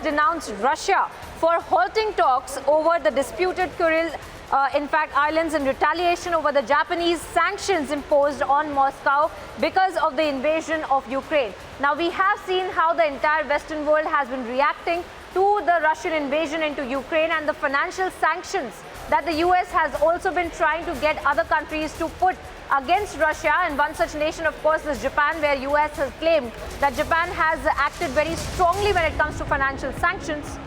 denounced Russia for halting talks over the disputed Kuril islands in retaliation over the Japanese sanctions imposed on Moscow because of the invasion of Ukraine. Now, we have seen how the entire Western world has been reacting to the Russian invasion into Ukraine and the financial sanctions that the US has also been trying to get other countries to put against Russia. And one such nation, of course, is Japan, where US has claimed that Japan has acted very strongly when it comes to financial sanctions.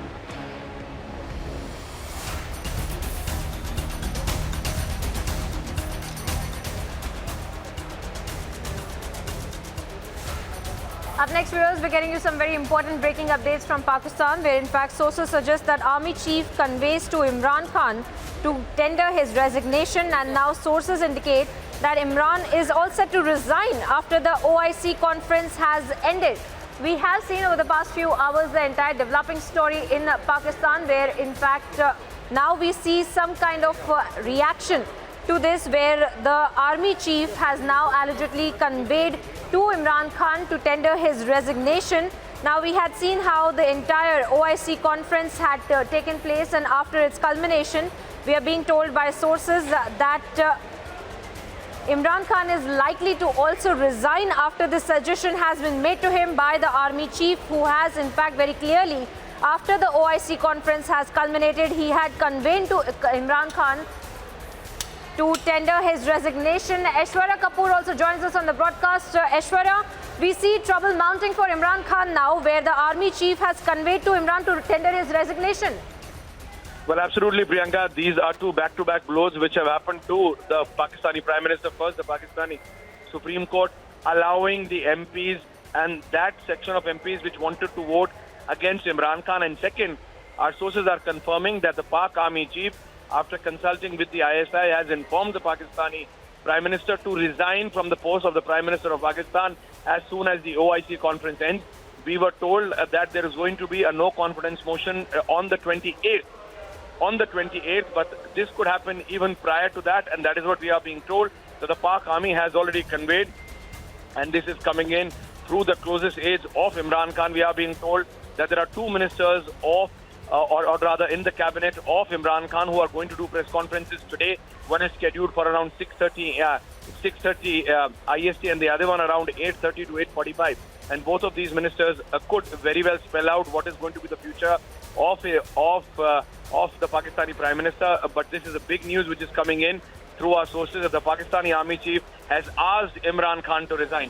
Up next, viewers, we're getting you some very important breaking updates from Pakistan, where in fact sources suggest that Army Chief conveys to Imran Khan to tender his resignation, and now sources indicate that Imran is all set to resign after the OIC conference has ended. We have seen over the past few hours the entire developing story in Pakistan, where in fact now we see some kind of reaction to this, where the army chief has now allegedly conveyed to Imran Khan to tender his resignation. Now, we had seen how the entire OIC conference had taken place, and after its culmination, we are being told by sources that Imran Khan is likely to also resign after this suggestion has been made to him by the army chief, who has in fact very clearly, after the OIC conference has culminated, he had conveyed to Imran Khan to tender his resignation. Aishwarya Kapoor also joins us on the broadcast. Aishwarya, we see trouble mounting for Imran Khan now, where the army chief has conveyed to Imran to tender his resignation. Well, absolutely, Priyanka. These are two back-to-back blows which have happened to the Pakistani Prime Minister. First, the Pakistani Supreme Court allowing the MPs and that section of MPs which wanted to vote against Imran Khan. And second, our sources are confirming that the Pak Army Chief, after consulting with the ISI, has informed the Pakistani Prime Minister to resign from the post of the Prime Minister of Pakistan as soon as the OIC conference ends. We were told that there is going to be a no-confidence motion on the 28th. But this could happen even prior to that, and that is what we are being told, that the Pak Army has already conveyed, and this is coming in through the closest aides of Imran Khan. We are being told that there are two ministers of or rather in the cabinet of Imran Khan who are going to do press conferences today. One is scheduled for around 6:30 IST, and the other one around 8:30 to 8:45. And both of these ministers could very well spell out what is going to be the future of the Pakistani Prime Minister. But this is a big news which is coming in through our sources, that the Pakistani Army Chief has asked Imran Khan to resign.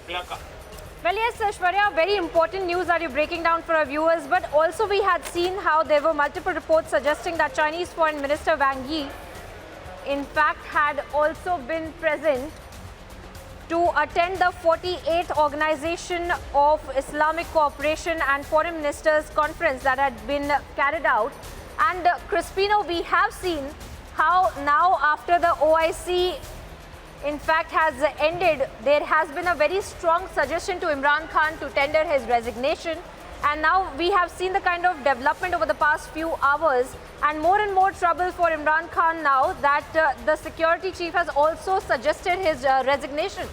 Well, yes, Aishwarya, very important news that you're breaking down for our viewers. But also we had seen how there were multiple reports suggesting that Chinese Foreign Minister Wang Yi, in fact, had also been present to attend the 48th Organization of Islamic Cooperation and Foreign Ministers Conference that had been carried out. And Crispino, we have seen how now after the OIC in fact has ended, there has been a very strong suggestion to Imran Khan to tender his resignation. And now we have seen the kind of development over the past few hours, and more trouble for Imran Khan now that the security chief has also suggested his resignation.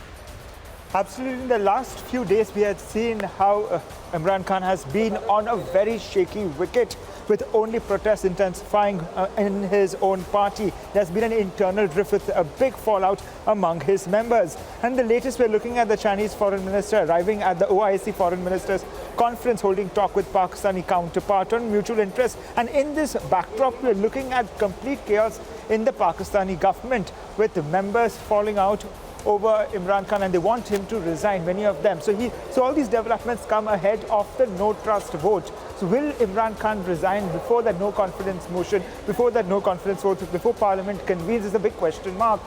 Absolutely. In the last few days, we had seen how Imran Khan has been on a very shaky wicket, with only protests intensifying in his own party. There's been an internal drift with a big fallout among his members. And the latest, we're looking at the Chinese foreign minister arriving at the OIC foreign ministers conference, holding talk with Pakistani counterpart on mutual interest. And in this backdrop, we're looking at complete chaos in the Pakistani government, with members falling out over Imran Khan, and they want him to resign, many of them. So all these developments come ahead of the no trust vote. So will Imran Khan resign before that no confidence motion, before that no confidence vote, before Parliament convenes, is a big question mark,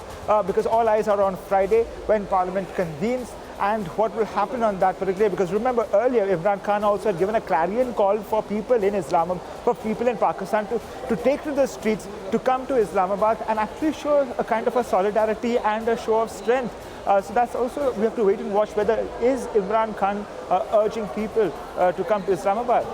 because all eyes are on Friday when Parliament convenes, and what will happen on that particular day. Because remember, earlier Imran Khan also had given a clarion call for people in Islamabad, for people in Pakistan to take to the streets, to come to Islamabad and actually show a kind of a solidarity and a show of strength. So that's also, we have to wait and watch whether is Imran Khan urging people to come to Islamabad.